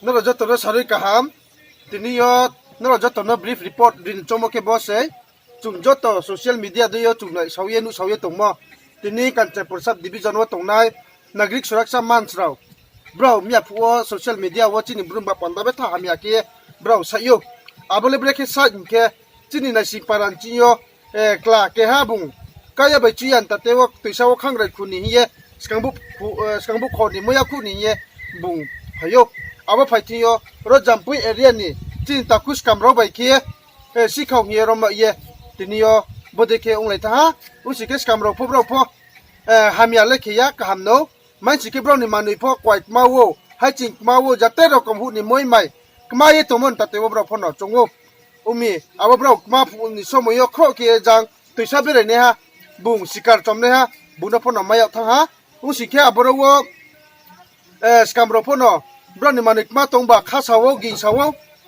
นั่นเราจะตัวนั้นสาริกหามทีนี้ยอดนั่นเราจะตัวนั้น brief report ดินจงมาเก็บบอสเอ้จุงจดต่อ social media ด้วยจุงไหนชาวเย็นชาวเย็นตรงมาทีนี้การจัดประสับดิวิจารณ์ว่าตรงไหนนักริกสุรักษามันเราบรามีผัว social media ว่าจีนบรุมแบบปันตาเบท่าหามีอะไรบราใช่ยูอาบเลยเบรกใส่ยังแค่จีนในสิปารันจีโอกล้าแค่หาบุงก็อย่าไปจีอันแต่เทว่าตัวชาวข้างไรคุณนี่เย่สกังบุคนนี่ไม่อยากคุณนี่เย่บุงพายุอาว่าไปที่โยรถจัมปุยเอเรียนี่จีนตะคุสกำเราไปเคียสิเขาเงี้ยเรามาเย่ทีนี้โยบดีเคียองเลยท่าอุสิเกสกำเราพบเราพอหามีอะไรเคียก็หามโนไม่สิเก็บเรานี่มันนี่พอกวาดมาวัวให้จริงมาวัวจะเตะเรากำหูนี่มวยใหม่ก็มาเย่ตัวมันแต่เทว่าเราพอหนอจงวัวมีอาว่าเรามาพูนี่สมัยโยครอเคียจังตัวชาเบรเนี่ยฮะบุงสิการจอมเนี่ยฮะบุญพอหนอไม่เอาทั้งฮะอุสิเคียบเราว่าสกัมเราพอหนอบรันนี่มันมาตรงบ่าข้าสาวกินสาว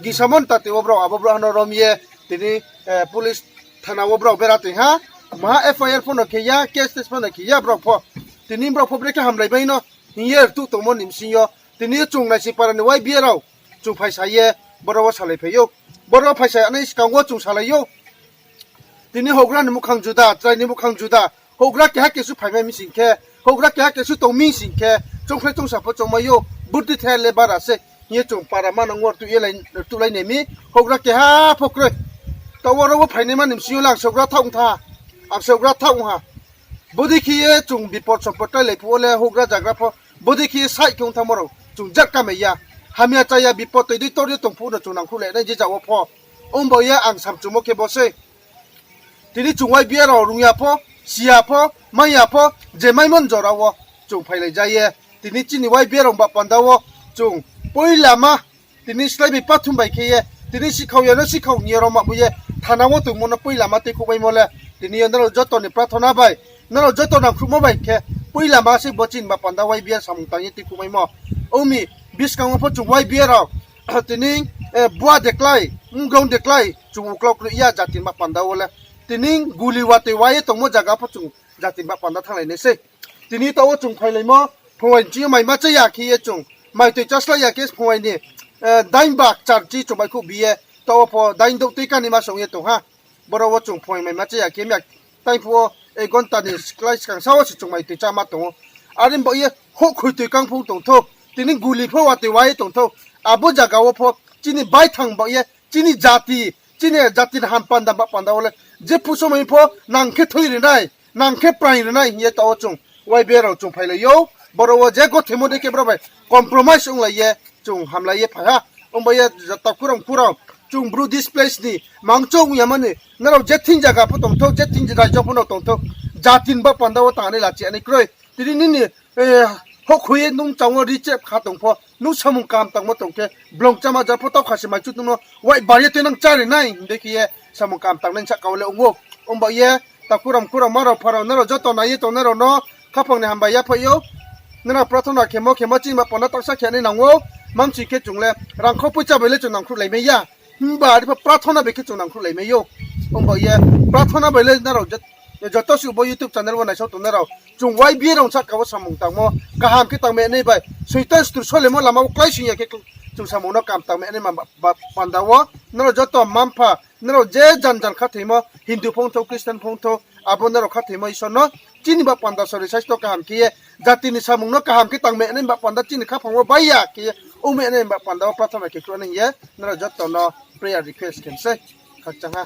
กินสามันตัดตัวบราอาบราหนอรอมีทีนี้police ธนาวบราเบราติฮะมหา FIR พอหนอเคียเคสพอหนอเคียบราพอทีนี้บราพอเบรกทำไรไปเนาะนี่ตู้ตัวมันนิมสิโยทีนี้จุงในสิปารันYBAเราจุงไฟใช้บราว่าสลายเพยบราไฟใช้อันนี้สกังว่าจุงสลายทีนี้หกรันมุขังจุดาใจนี่มุขังจุดาหกรักแค่เกสุไฟไม่มีสิ่งแค่หกรักแค่เกสุต้องมีสิ่งแค่จงเพลจงสับจงมาโยบุตรแทนเลยบาราเซเนี่ยจงปารามันงวดตุไรเนี่ยมีหกรักแค่ฮะพกเลยตัวเราว่าไฟในมันนิมสิโยหลังสกรักท่องท่าอับสกรักท่องฮะบุตรขี้จงบิปอดสปอร์ตเลยพวกเลยหกรักจากรักพอบุตรขี้ใส่คงทำมาเราจงจัดกันไม่ยาหามีใจยาบิปอดตัวดีตัวเดียวตรงพูดจงนังคู่เลยได้จะว่าพอบ่อยอังสามจงโมเก็บบอสทีนี้จุงYBAเราลุงยาพอเสียพอไม่ยาพอเจไม่มันจอเราวะจุงไปเลยใจทีนี้จีนYBAเราแบบปันดาวจุงปุยลามาทีนี้สไลด์ปัดทุ่มไปเคียทีนี้สิเขาเยอะสิเขาเงียเรามาบุยฐานะว่าตุงมันปุยลามาติคุไปหมดเลยทีนี้นั่นเราจดตอนนี้ปรารถนาไปนั่นเราจดตอนนั้นคุมาไปแค่ปุยลามาสิบจีนแบบปันดาวYBAสมุนตังยี่ติคุไปหมดโอ้มีบิสกังว่าพอจุงYBAเราทีนี้บัวเด็กไล่กรงเด็กไล่จุงกลอกลุยาจัดทีแบบปันดาวเลยทีนี้กุลีวัดที่ไว้ตรงมั่จาก็พอจุงจัดทีแบบปันดาวทั้งหลายเนี่ยสิทีนี้ตัวจุงไปเลยมั้งพอยจีไม่มาจะอยากขี้จุงไม่ตัวจัสละอยากขี้พอยนี่ได้บักจัดจีจุงไปคู่บีตัวพอได้ดูตีกันนี่มาส่งยี่ตัวฮะบริวารจุงพอยไม่มาจะอยากขี้อยากแต่พอก่อนตอนนี้ใกล้สังสารวัตรจุงไม่ตัวจ้ามาตรงอันนี้บอกยี่หกคุยตัวกังพูตรงทุกทีนี้กุลีพอวัดที่ไว้ตรงทุกอาบุจาก็ว่าพอจีนี่ใบทางบอกยี่จีนี่จัดที่จีนี่จัดที่หันปันดาปันดาวเลยเจ็บผู้ชมไม่พอนังแค่ถุยเลยได้นังแค่ปลายเลยได้เหี้ยตัวจุงYBAเราจุงไปเลยโย่บริวารเจ้าก็เทมอดีเก็บเราไป compromise องเลยจุงทำเลยพะฮะองไปจะตักคุเราจุง brouh displace นี่มังจงยามันนี่นั่นเราเจ็ดทิ้งจากกับตรงเท่าเจ็ดทิ้งจากจอบพวกเราตรงเท่าจัดทิ้งบ้าปันดาวตานี่ละเจ้านี่กล้วยทีนี้นี่หกคุยนุ่งจังว่ารีเจ็บขาตรงพอนุ่งสมุนกามตังมาตรงแค่บลงจะมาจะพอต้องขาดสมัยจุดนู้นไว้บาร์ยตัวนั่งจ่ายเลยนั่งเด็กยี่สมุนกามตังนั่งชักเอาเลยองไปตักคุรมาเราพอเรานั่นเราจะตอนไหนตอนนั้นเราเนาะข้าพงในหำใบยาพยนั่นเราพระธนาเขมจีนมาปนตักสักแค่ในหนังวัวมั่งชีเกจุงเลยรังเขาพูดจะไปเลยจุงหนังครุไหลไม่ยาบ่าที่พระธนาไปแค่จุงหนังครุไหลไม่โยองบอกพระธนาไปเลยนั่นเราจะต้องสู่บน YouTube channel วันไหนชอบตัวนั่นเราจุงYBAเราชักเขาสมุนตังมั้งกะหามคิดตังเมนี่ไปสุดท้ายสุดช่วยเลยมั้งเรามาใกล้ชิงอย่างแค่จุงสมุนนักกามตังเมนี่มาปันดาวนั่นเราจะต้องมั่งพานั่นเราเจ๊จันขัดเหมั้งฮินดูพงศ์คริสเตียนพงศ์อาบุญนั่นเราขัดเหมั้งอีสานเนาะจีนแบบปันดาสริชัยตัวกะหามกี้จัดที่นิสามุงนักกะหามคิดตังเมนี่แบบปันดาจีนขับของว่าใบยากี้เมนี่แบบปันดาพระธนาเกี่ยวกับนี่นั่นเราจะต้องเนาะ prayer request กันสิขัดจังฮะ